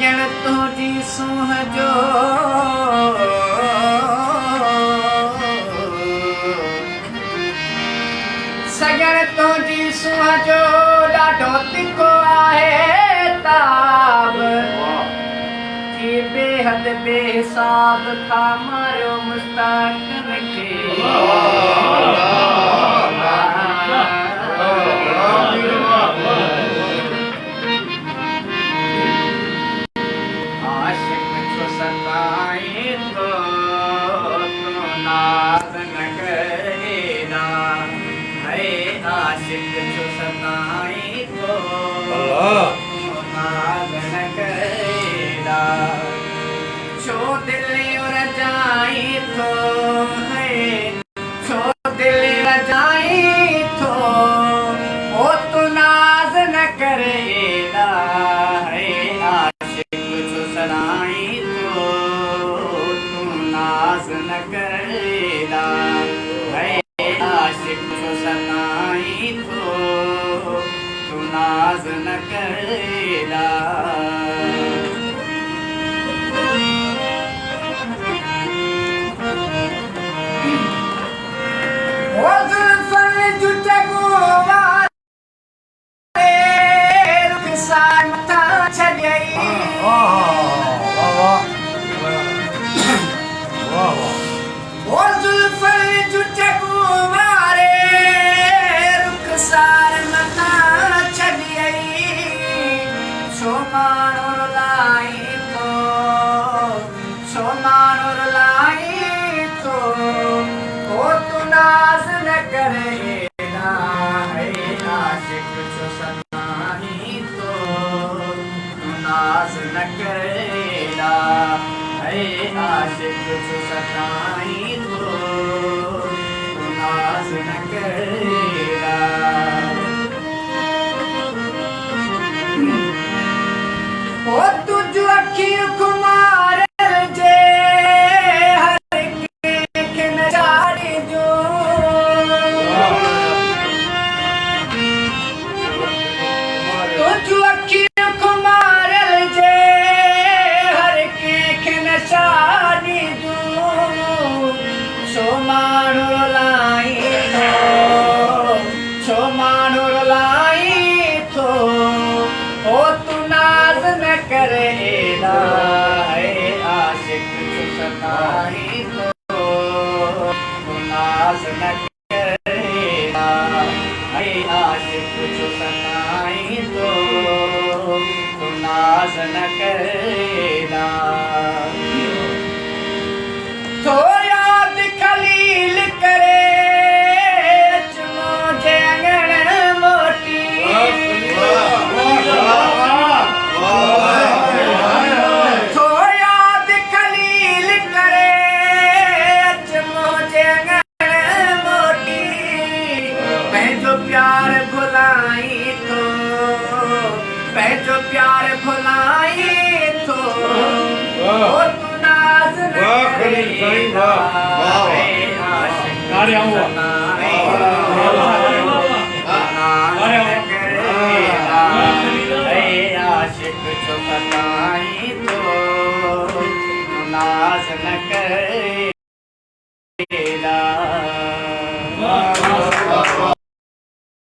सजण तुझी सूंह जो सजण तुझी सूंह जो ॾाढो तिखो आहे ताब कि बेहद बेहिसाब था मारियो मुस्ताक़नि खे आशिक छो सताई तो नाज़ न करेना है आशिक छो सताई तो नाज़ न करेना छो दिल रजाई तो है छो दिल रजाई तो ओ तू नाज़ न करेना है आशिक छो सताई तो तू नाज़ न करेना है आशिक छो सताई तो तू नाज़ न करेना नाज़ न करेना है आशिक छो सताई तो तू नाज़ न करेना ओ तुझ अखियूं खुमार जे हर के नज़ारे जो तुझ अखियूं करेना है आशिक छो सताई तो तू नाज़ न करेना है आशिक छो सताई तो तू नाज़ न करेना तो याद खलील करे मुझे अंगण मोटी प्यार भुलाई तो पैजो प्यार भुलाई तो ओ तू नाज़ न करेना आशिक छो सताई तो नाज़ न करे